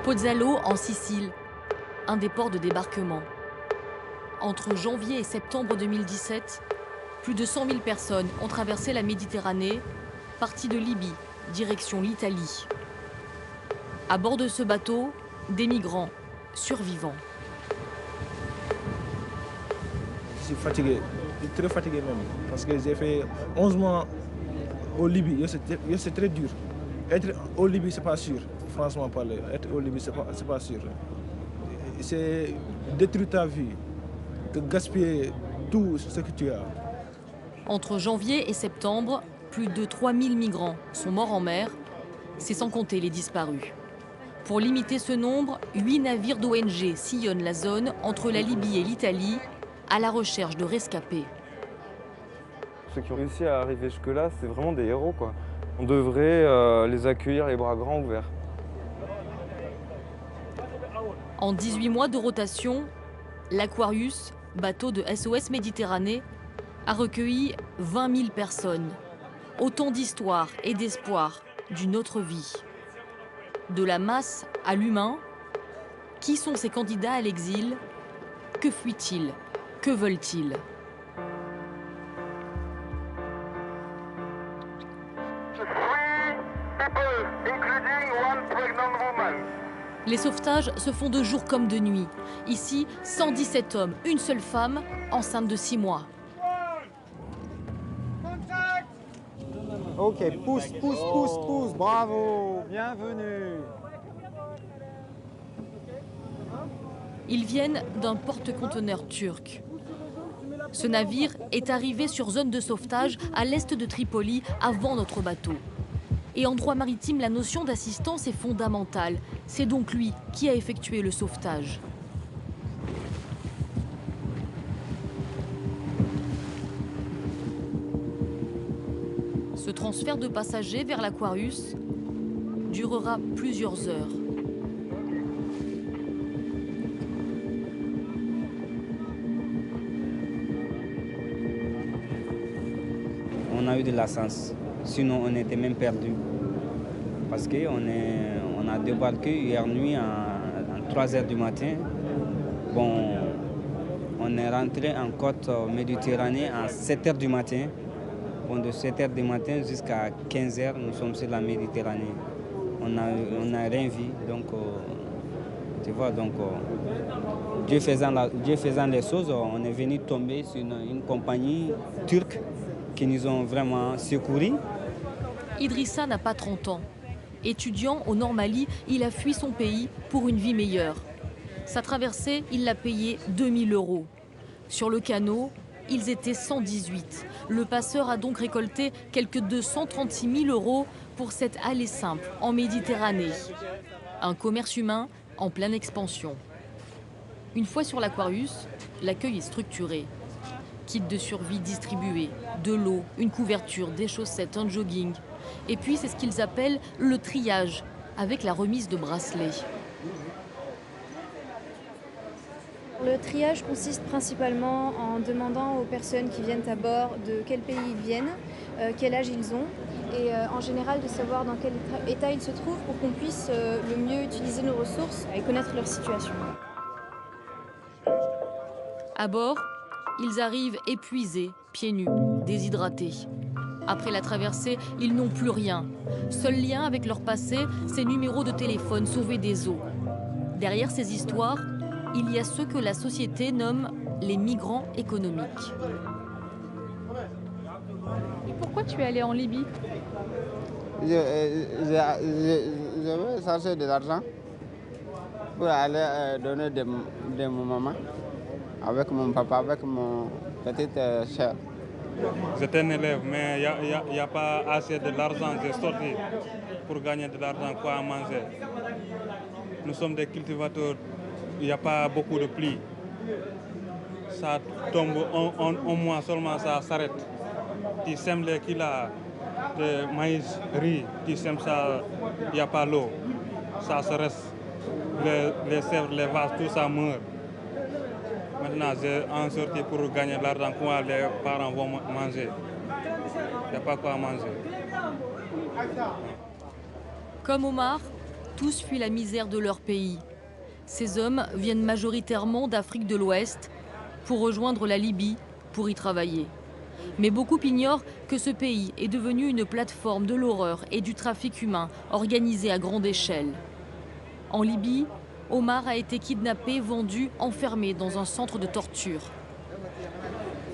Pozzallo, en Sicile, un des ports de débarquement. Entre janvier et septembre 2017, plus de 100 000 personnes ont traversé la Méditerranée, partie de Libye, direction l'Italie. À bord de ce bateau, des migrants survivants. Je suis fatigué, très fatigué même, parce que j'ai fait 11 mois au Libye, c'est très dur. Être au Libye, c'est pas sûr, franchement parler. Être au Libye, c'est pas sûr. C'est détruire ta vie, de gaspiller tout ce que tu as. Entre janvier et septembre, plus de 3000 migrants sont morts en mer, c'est sans compter les disparus. Pour limiter ce nombre, 8 navires d'ONG sillonnent la zone entre la Libye et l'Italie à la recherche de rescapés. Ceux qui ont réussi à arriver jusque-là, c'est vraiment des héros, quoi. On devrait les accueillir les bras grands ouverts. En 18 mois de rotation, l'Aquarius, bateau de SOS Méditerranée, a recueilli 20 000 personnes. Autant d'histoires et d'espoirs d'une autre vie. De la masse à l'humain, qui sont ces candidats à l'exil? Que fuient-ils? Que veulent-ils? Les sauvetages se font de jour comme de nuit. Ici, 117 hommes, une seule femme, enceinte de 6 mois. Ok, pousse, pousse, pousse, pousse, bravo, bienvenue. Ils viennent d'un porte-conteneurs turc. Ce navire est arrivé sur zone de sauvetage à l'est de Tripoli avant notre bateau. Et en droit maritime, la notion d'assistance est fondamentale. C'est donc lui qui a effectué le sauvetage. Ce transfert de passagers vers l'Aquarius durera plusieurs heures. On a eu de la chance, sinon on était même perdu. Parce qu'on a débarqué hier nuit à 3 h du matin. Bon, on est rentré en côte Méditerranée à 7 h du matin. Bon, de 7 h du matin jusqu'à 15 h, nous sommes sur la Méditerranée. On n'a rien vu, donc tu vois, donc Dieu faisant les choses, on est venu tomber sur une compagnie turque qui nous ont vraiment secourus. Idrissa n'a pas 30 ans. Étudiant au Nord Mali, il a fui son pays pour une vie meilleure. Sa traversée, il l'a payée 2 000 €. Sur le canot, ils étaient 118. Le passeur a donc récolté quelques 236 000 € pour cette allée simple en Méditerranée. Un commerce humain en pleine expansion. Une fois sur l'Aquarius, l'accueil est structuré. Kit de survie distribué, de l'eau, une couverture, des chaussettes, un jogging. Et puis c'est ce qu'ils appellent le triage, avec la remise de bracelets. Le triage consiste principalement en demandant aux personnes qui viennent à bord de quel pays ils viennent, quel âge ils ont et en général de savoir dans quel état ils se trouvent pour qu'on puisse le mieux utiliser nos ressources et connaître leur situation. À bord, ils arrivent épuisés, pieds nus, déshydratés. Après la traversée, ils n'ont plus rien. Seul lien avec leur passé, ces numéros de téléphone sauvés des eaux. Derrière ces histoires, il y a ceux que la société nomme les migrants économiques. Et pourquoi tu es allé en Libye? Je veux chercher de l'argent pour aller donner de mon maman, avec mon papa, avec mon petite sœur. J'étais un élève, mais il n'y a pas assez de l'argent. J'ai sorti pour gagner de l'argent, quoi à manger. Nous sommes des cultivateurs, il n'y a pas beaucoup de pluie. Ça tombe un mois seulement, ça s'arrête. Tu sèmes les kilos de maïs, riz, tu sèmes ça, il n'y a pas l'eau. Ça se reste. Les sèvres, les vaches, tout ça meurt. Maintenant, j'ai en sorti pour gagner de l'argent, quoi les parents vont manger. Il n'y a pas quoi manger. Comme Omar, Tous fuient la misère de leur pays. Ces hommes viennent majoritairement d'Afrique de l'Ouest pour rejoindre la Libye pour y travailler. Mais beaucoup ignorent que ce pays est devenu une plateforme de l'horreur et du trafic humain organisé à grande échelle. En Libye, Omar a été kidnappé, vendu, enfermé dans un centre de torture.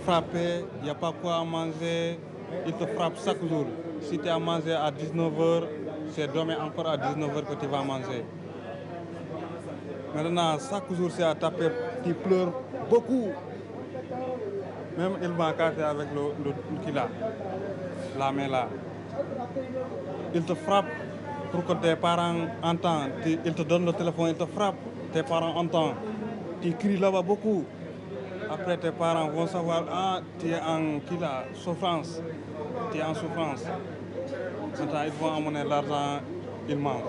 Frappé, il n'y a pas quoi à manger, il te frappe chaque jour. Si tu as mangé à 19h, c'est demain encore à 19h que tu vas manger. Maintenant, chaque jour, c'est à taper, tu pleures beaucoup. Même il m'a cassé avec le qu'il a, la main là. Il te frappe pour que tes parents entendent. Il te donne le téléphone, il te frappe, tes parents entendent. Tu cries là-bas beaucoup. Après, tes parents vont savoir, ah, tu es en souffrance. Tu es en souffrance. Maintenant, ils vont amener l'argent, ils mangent.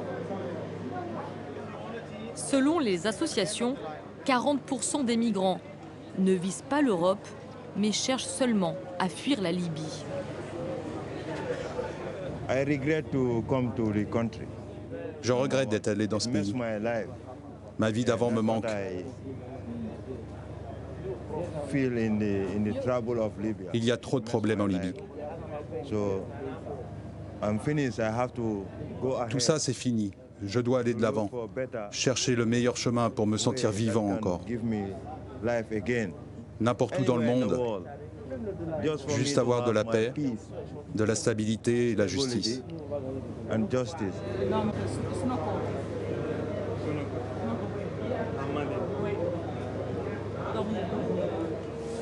Selon les associations, 40% des migrants ne visent pas l'Europe, mais cherchent seulement à fuir la Libye. Je regrette d'être allé dans ce pays. Ma vie d'avant me manque. Il y a trop de problèmes en Libye. Tout ça, c'est fini. Je dois aller de l'avant, chercher le meilleur chemin pour me sentir vivant encore. N'importe où dans le monde, juste avoir de la paix, de la stabilité et la justice.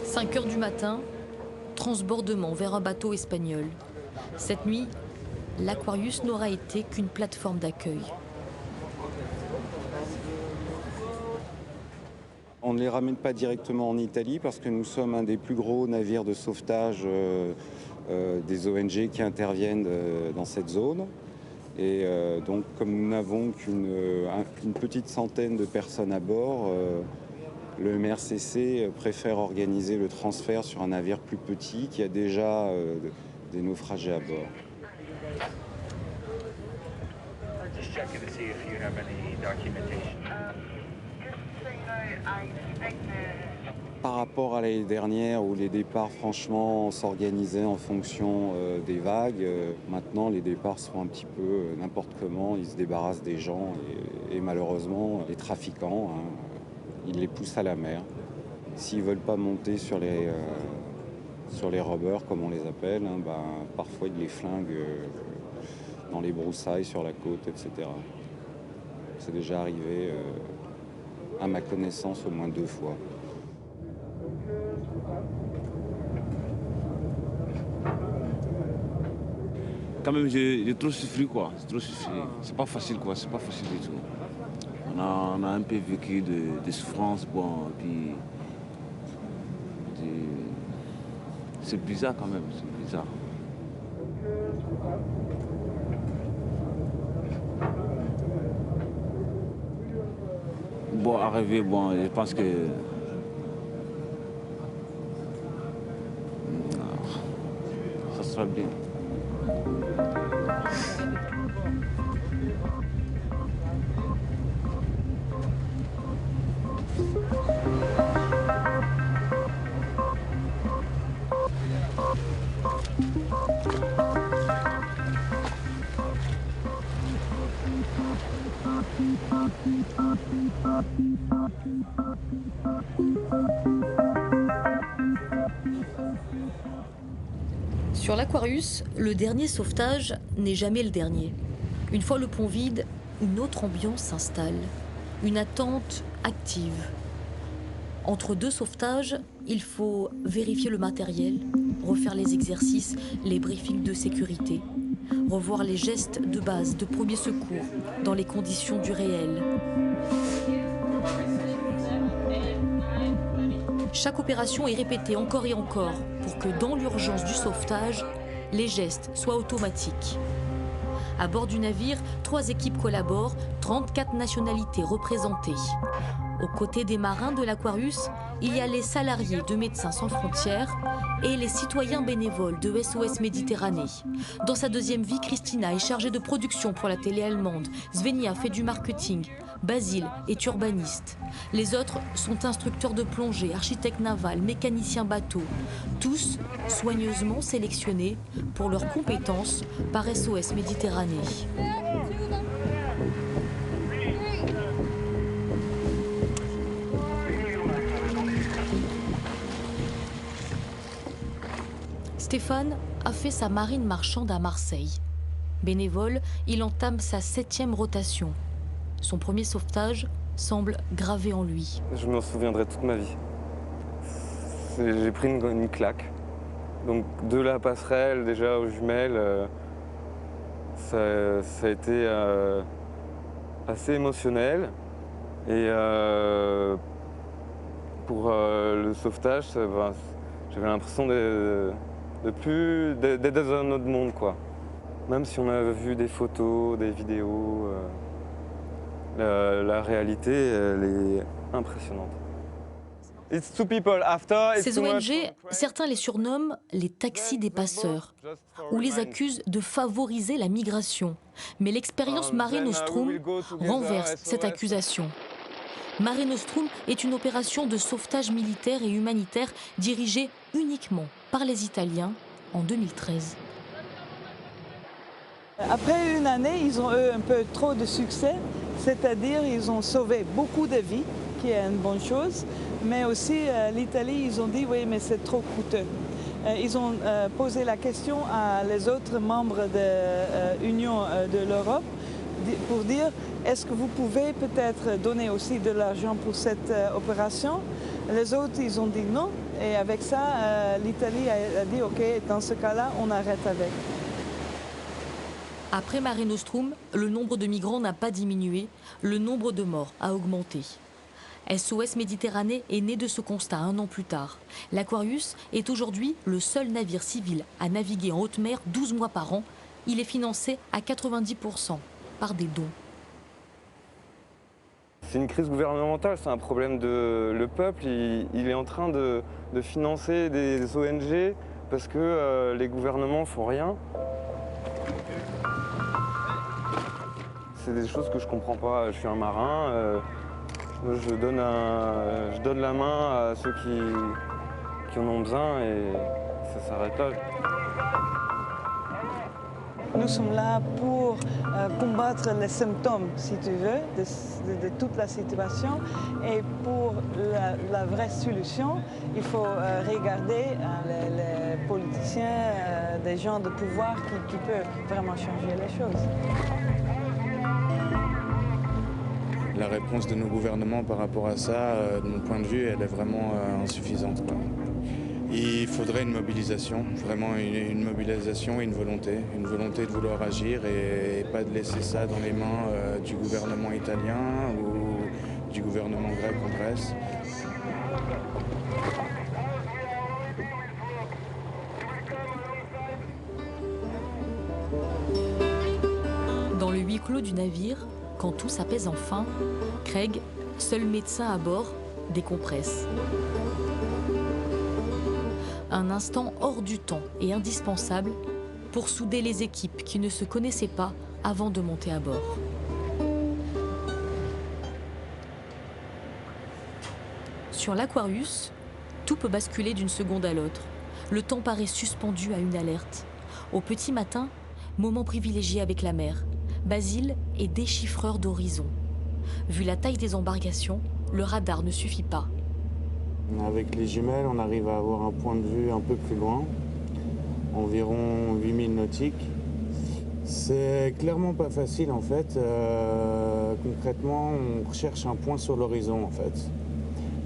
5 heures du matin, transbordement vers un bateau espagnol. Cette nuit, l'Aquarius n'aura été qu'une plateforme d'accueil. On ne les ramène pas directement en Italie parce que nous sommes un des plus gros navires de sauvetage des ONG qui interviennent dans cette zone. Et donc comme nous n'avons qu'une petite centaine de personnes à bord, le MRCC préfère organiser le transfert sur un navire plus petit qui a déjà des naufragés à bord. Par rapport à l'année dernière où les départs franchement s'organisaient en fonction des vagues, maintenant les départs sont un petit peu n'importe comment, ils se débarrassent des gens et malheureusement les trafiquants, ils les poussent à la mer. S'ils ne veulent pas monter sur les rubbers comme on les appelle, parfois ils les flinguent dans les broussailles sur la côte, etc. C'est déjà arrivé à ma connaissance au moins 2 fois. Quand même, j'ai trop souffert, quoi. C'est trop souffert. C'est pas facile, quoi. C'est pas facile du tout. On a un peu vécu de souffrances, bon, puis c'est bizarre quand même, c'est bizarre. Bon, arriver, bon, je pense que ça sera bien. Sur l'Aquarius, le dernier sauvetage n'est jamais le dernier. Une fois le pont vide, une autre ambiance s'installe, une attente active. Entre 2 sauvetages, il faut vérifier le matériel, refaire les exercices, les briefings de sécurité, revoir les gestes de base de premier secours dans les conditions du réel. Chaque opération est répétée encore et encore pour que dans l'urgence du sauvetage, les gestes soient automatiques. À bord du navire, 3 équipes collaborent, 34 nationalités représentées. Aux côtés des marins de l'Aquarius, il y a les salariés de Médecins sans frontières et les citoyens bénévoles de SOS Méditerranée. Dans sa deuxième vie, Christina est chargée de production pour la télé allemande. Svenja fait du marketing. Basile est urbaniste. Les autres sont instructeurs de plongée, architectes navals, mécaniciens bateaux. Tous soigneusement sélectionnés pour leurs compétences par SOS Méditerranée. Stéphane a fait sa marine marchande à Marseille. Bénévole, il entame sa 7e rotation. Son premier sauvetage semble gravé en lui. Je m'en souviendrai toute ma vie. J'ai pris une claque. Donc de la passerelle déjà aux jumelles, ça a été assez émotionnel. Et pour le sauvetage, j'avais l'impression d'être dans un autre monde, quoi. Même si on a vu des photos, des vidéos, la réalité, elle est impressionnante. It's two people after, it's Ces ONG, certains les surnomment les taxis des passeurs, ou les accusent de favoriser la migration. Mais l'expérience Mare Nostrum renverse cette accusation. Mare Nostrum est une opération de sauvetage militaire et humanitaire dirigée uniquement par les Italiens en 2013. Après une année, ils ont eu un peu trop de succès, c'est-à-dire ils ont sauvé beaucoup de vies, qui est une bonne chose, mais aussi l'Italie, ils ont dit oui, mais c'est trop coûteux. Ils ont posé la question à les autres membres de l'Union de l'Europe pour dire est-ce que vous pouvez peut-être donner aussi de l'argent pour cette opération? Les autres, ils ont dit non, et avec ça, l'Italie a dit ok, dans ce cas-là, on arrête avec. Après Mare Nostrum, le nombre de migrants n'a pas diminué, le nombre de morts a augmenté. SOS Méditerranée est né de ce constat 1 an plus tard. L'Aquarius est aujourd'hui le seul navire civil à naviguer en haute mer 12 mois par an. Il est financé à 90% par des dons. C'est une crise gouvernementale, c'est un problème de... Le peuple, il est en train de financer des ONG parce que les gouvernements font rien. C'est des choses que je comprends pas. Je suis un marin, je donne la main à ceux qui en ont besoin et ça s'arrête là. Nous sommes là pour combattre les symptômes, si tu veux, de toute la situation. Et pour la vraie solution, il faut regarder les politiciens, des gens de pouvoir qui peuvent vraiment changer les choses. La réponse de nos gouvernements par rapport à ça, de mon point de vue, elle est vraiment insuffisante, quoi. Il faudrait une mobilisation, vraiment une mobilisation et une volonté de vouloir agir et pas de laisser ça dans les mains du gouvernement italien ou du gouvernement grec en Grèce. Dans le huis clos du navire, quand tout s'apaise enfin, Craig, seul médecin à bord, décompresse. Un instant hors du temps et indispensable pour souder les équipes qui ne se connaissaient pas avant de monter à bord. Sur l'Aquarius, tout peut basculer d'une seconde à l'autre. Le temps paraît suspendu à une alerte. Au petit matin, moment privilégié avec la mer. Basile est déchiffreur d'horizon. Vu la taille des embarcations, le radar ne suffit pas. Avec les jumelles, on arrive à avoir un point de vue un peu plus loin, environ 8000 nautiques. C'est clairement pas facile en fait. Concrètement, on recherche un point sur l'horizon en fait.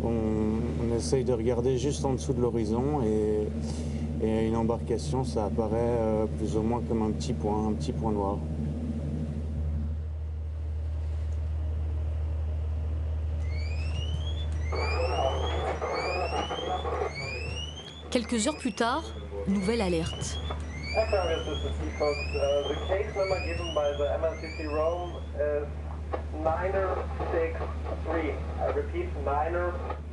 On essaye de regarder juste en dessous de l'horizon et une embarcation, ça apparaît plus ou moins comme un petit point noir. Quelques heures plus tard, nouvelle alerte.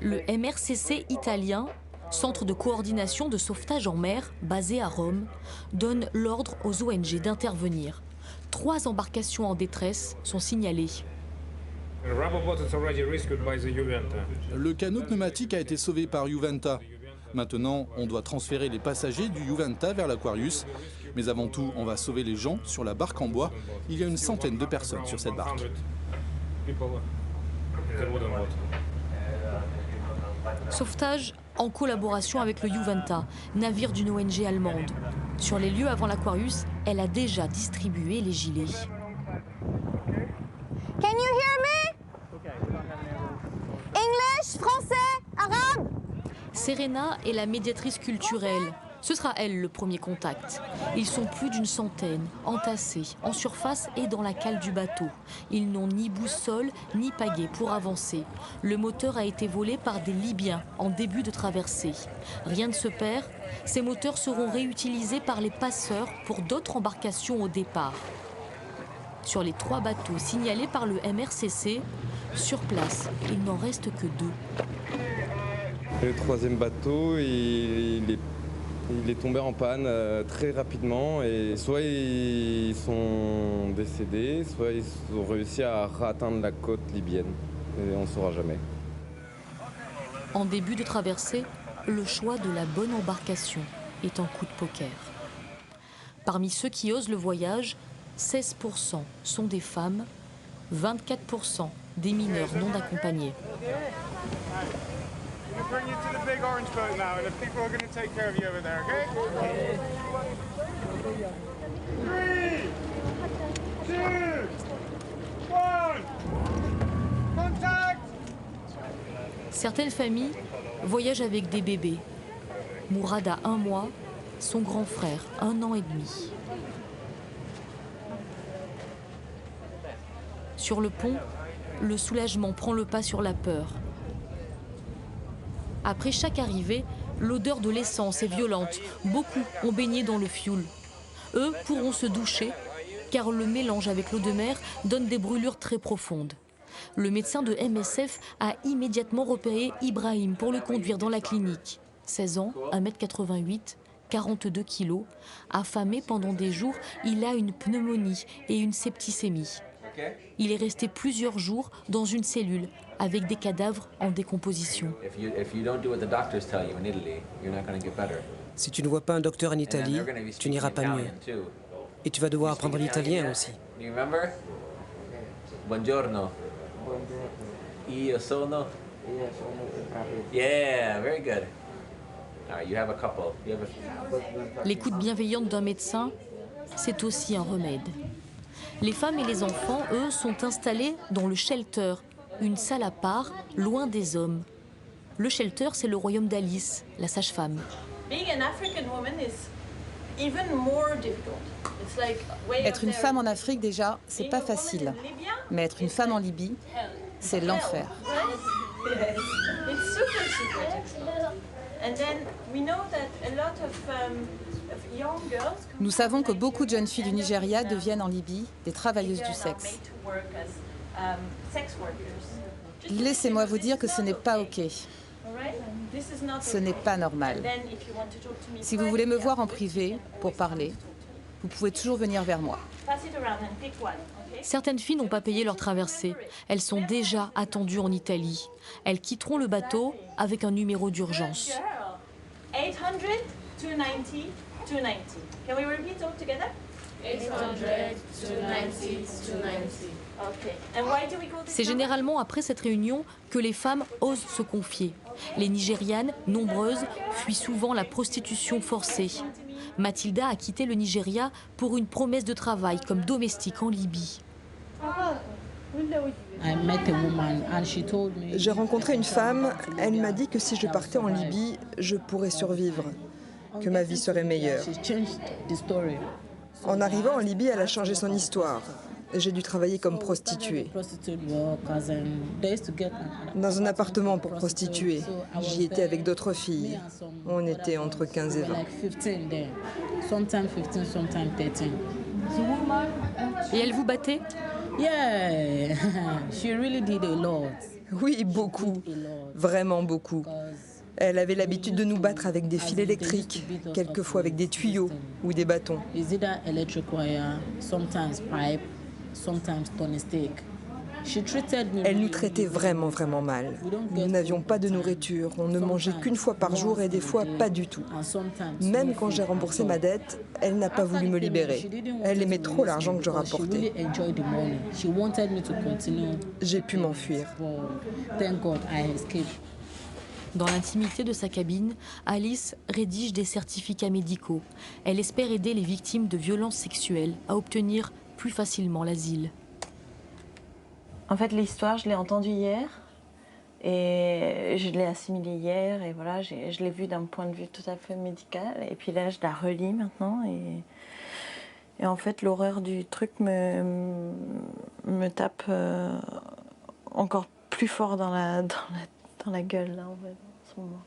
Le MRCC italien, centre de coordination de sauvetage en mer basé à Rome, donne l'ordre aux ONG d'intervenir. 3 embarcations en détresse sont signalées. Le canot pneumatique a été sauvé par Juventa. Maintenant, on doit transférer les passagers du Juventa vers l'Aquarius. Mais avant tout, on va sauver les gens sur la barque en bois. Il y a une centaine de personnes sur cette barque. Sauvetage en collaboration avec le Juventa, navire d'une ONG allemande. Sur les lieux avant l'Aquarius, elle a déjà distribué les gilets. Can you hear me? English, français, arabe? Serena est la médiatrice culturelle. Ce sera elle le premier contact. Ils sont plus d'une centaine, entassés, en surface et dans la cale du bateau. Ils n'ont ni boussole ni pagaie pour avancer. Le moteur a été volé par des Libyens en début de traversée. Rien ne se perd. Ces moteurs seront réutilisés par les passeurs pour d'autres embarcations au départ. Sur les 3 bateaux signalés par le MRCC, sur place, il n'en reste que 2. Le 3e bateau, il est tombé en panne très rapidement et soit ils sont décédés, soit ils ont réussi à atteindre la côte libyenne. Et on ne saura jamais. En début de traversée, le choix de la bonne embarcation est en coup de poker. Parmi ceux qui osent le voyage, 16% sont des femmes, 24% des mineurs non accompagnés. Certaines familles voyagent avec des bébés. Mourad a 1 mois, son grand frère 1 an et demi. Sur le pont, le soulagement prend le pas sur la peur. Après chaque arrivée, l'odeur de l'essence est violente. Beaucoup ont baigné dans le fioul. Eux pourront se doucher, car le mélange avec l'eau de mer donne des brûlures très profondes. Le médecin de MSF a immédiatement repéré Ibrahim pour le conduire dans la clinique. 16 ans, 1m88, 42 kilos. Affamé pendant des jours, il a une pneumonie et une septicémie. Il est resté plusieurs jours dans une cellule avec des cadavres en décomposition. Si tu ne vois pas un docteur en Italie, tu n'iras pas mieux. Et tu vas devoir apprendre l'italien aussi. Buongiorno. Io sono. Yeah, very good. You have a couple. L'écoute bienveillante d'un médecin, c'est aussi un remède. Les femmes et les enfants, eux, sont installés dans le shelter, une salle à part, loin des hommes. Le shelter, c'est le royaume d'Alice, la sage-femme. Être une femme en Afrique, déjà, c'est pas facile. Mais être une femme en Libye, c'est l'enfer. Nous savons que beaucoup de jeunes filles du Nigeria deviennent en Libye des travailleuses du sexe. Laissez-moi vous dire que ce n'est pas OK. Ce n'est pas normal. Si vous voulez me voir en privé pour parler, vous pouvez toujours venir vers moi. Certaines filles n'ont pas payé leur traversée. Elles sont déjà attendues en Italie. Elles quitteront le bateau avec un numéro d'urgence. 800 290 290. Can we repeat all together? 800 290 290. Okay. And why do we call this? C'est généralement après cette réunion que les femmes osent se confier. Les Nigérianes, nombreuses, fuient souvent la prostitution forcée. Mathilda a quitté le Nigeria pour une promesse de travail comme domestique en Libye. J'ai rencontré une femme, elle m'a dit que si je partais en Libye, je pourrais survivre, que ma vie serait meilleure. En arrivant en Libye, elle a changé son histoire. J'ai dû travailler comme prostituée. Dans un appartement pour prostituées. J'y étais avec d'autres filles. On était entre 15 et 20. Et elle vous battait? Oui, beaucoup. Vraiment beaucoup. Elle avait l'habitude de nous battre avec des fils électriques, quelquefois avec des tuyaux ou des bâtons. Elle nous traitait vraiment, vraiment mal. Nous n'avions pas de nourriture, on ne mangeait qu'une fois par jour et des fois pas du tout. Même quand j'ai remboursé ma dette, elle n'a pas voulu me libérer. Elle aimait trop l'argent que je rapportais. J'ai pu m'enfuir. Dans l'intimité de sa cabine, Alice rédige des certificats médicaux. Elle espère aider les victimes de violences sexuelles à obtenir plus facilement l'asile. En fait, l'histoire, je l'ai entendue hier et je l'ai assimilée hier et voilà, je l'ai vue d'un point de vue tout à fait médical. Et puis là, je la relis maintenant et en fait, l'horreur du truc me tape encore plus fort dans la gueule là, en fait, en ce moment.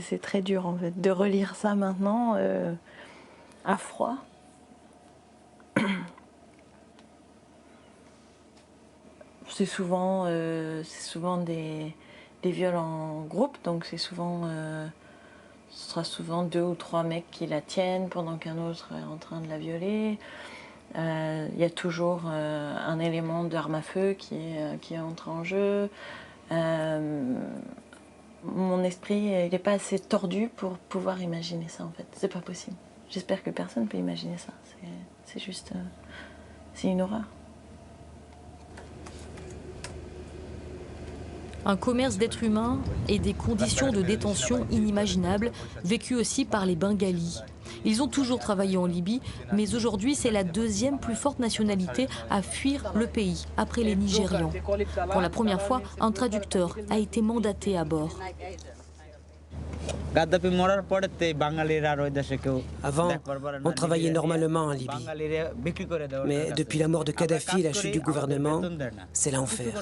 C'est très dur en fait de relire ça maintenant à froid. C'est souvent des viols en groupe, donc ce sera souvent 2 ou 3 mecs qui la tiennent pendant qu'un autre est en train de la violer. Il y a toujours un élément d'arme à feu qui entre en jeu. Mon esprit n'est pas assez tordu pour pouvoir imaginer ça en fait. C'est pas possible. J'espère que personne ne peut imaginer ça. C'est juste... c'est une horreur. Un commerce d'êtres humains et des conditions de détention inimaginables, vécues aussi par les Bengalis. Ils ont toujours travaillé en Libye, mais aujourd'hui c'est la 2e plus forte nationalité à fuir le pays, après les Nigérians. Pour la première fois, un traducteur a été mandaté à bord. Avant, on travaillait normalement en Libye. Mais depuis la mort de Kadhafi et la chute du gouvernement, c'est l'enfer.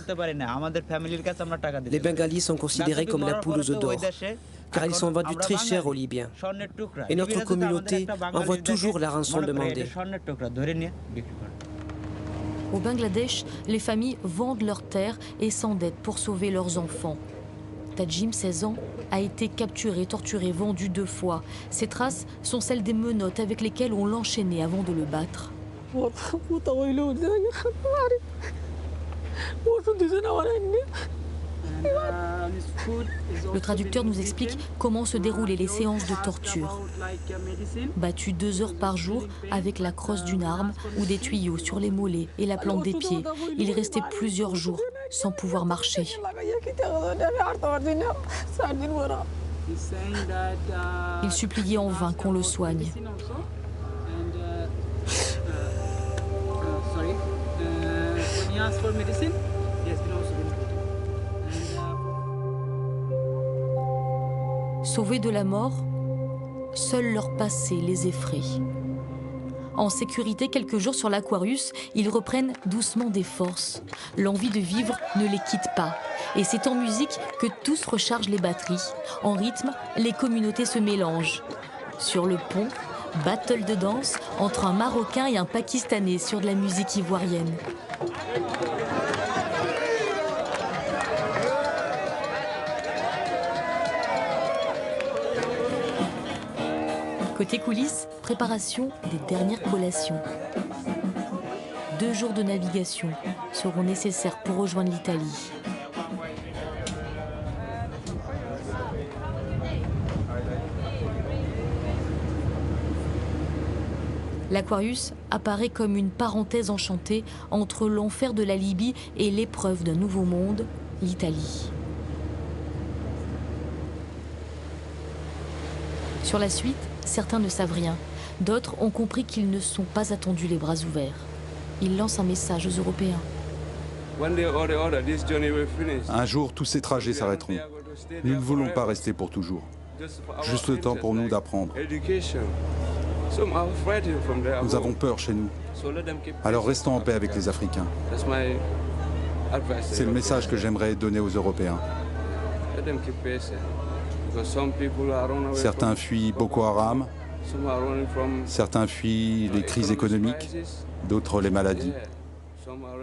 Les Bengalis sont considérés comme la poule aux œufs d'or, car ils sont vendus très cher aux Libyens. Et notre communauté envoie toujours la rançon demandée. Au Bangladesh, les familles vendent leurs terres et s'endettent pour sauver leurs enfants. Tajim, 16 ans, a été capturé, torturé, vendu 2 fois. Ses traces sont celles des menottes avec lesquelles on l'enchaînait avant de le battre. Le traducteur nous explique comment se déroulaient les séances de torture. Battu 2 heures par jour avec la crosse d'une arme ou des tuyaux sur les mollets et la plante des pieds, il restait plusieurs jours sans pouvoir marcher. Il suppliait en vain qu'on le soigne. Sauvés de la mort, seul leur passé les effraie. En sécurité quelques jours sur l'Aquarius, ils reprennent doucement des forces. L'envie de vivre ne les quitte pas. Et c'est en musique que tous rechargent les batteries. En rythme, les communautés se mélangent. Sur le pont, battle de danse entre un Marocain et un Pakistanais sur de la musique ivoirienne. Côté coulisses, préparation des dernières collations. 2 jours de navigation seront nécessaires pour rejoindre l'Italie. L'Aquarius apparaît comme une parenthèse enchantée entre l'enfer de la Libye et l'épreuve d'un nouveau monde, l'Italie. Sur la suite, certains ne savent rien. D'autres ont compris qu'ils ne sont pas attendus les bras ouverts. Ils lancent un message aux Européens. Un jour, tous ces trajets s'arrêteront. Nous ne voulons pas rester pour toujours. Juste le temps pour nous d'apprendre. Nous avons peur chez nous. Alors restons en paix avec les Africains. C'est le message que j'aimerais donner aux Européens. Certains fuient Boko Haram, certains fuient les crises économiques, d'autres les maladies.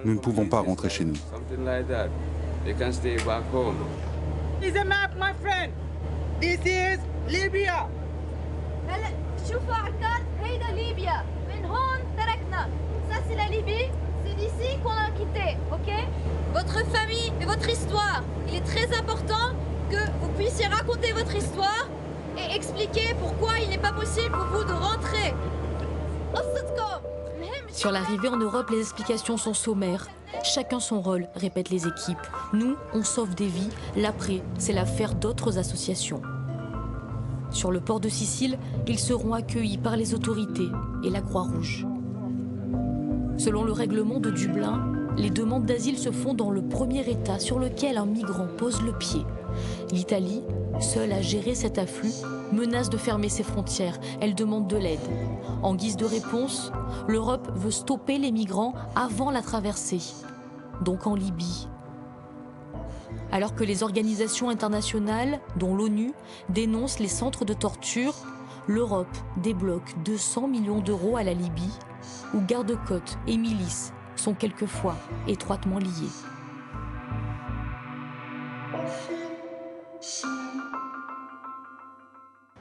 Nous ne pouvons pas rentrer chez nous. This is a map, my friend. This is Libya. شوفوا على الكارت هيدا ليبيا من هون تركنا. Ça c'est la Libye, c'est d'ici qu'on a quitté, ok? Votre famille et votre histoire. Il est très important que vous puissiez raconter votre histoire et expliquer pourquoi il n'est pas possible pour vous de rentrer. Sur l'arrivée en Europe, les explications sont sommaires. Chacun son rôle, répètent les équipes. Nous, on sauve des vies. L'après, c'est l'affaire d'autres associations. Sur le port de Sicile, ils seront accueillis par les autorités et la Croix-Rouge. Selon le règlement de Dublin, les demandes d'asile se font dans le premier État sur lequel un migrant pose le pied. L'Italie, seule à gérer cet afflux, menace de fermer ses frontières. Elle demande de l'aide. En guise de réponse, l'Europe veut stopper les migrants avant la traversée, donc en Libye. Alors que les organisations internationales, dont l'ONU, dénoncent les centres de torture, l'Europe débloque 200 millions d'euros à la Libye, où gardes-côtes et milices sont quelquefois étroitement liés.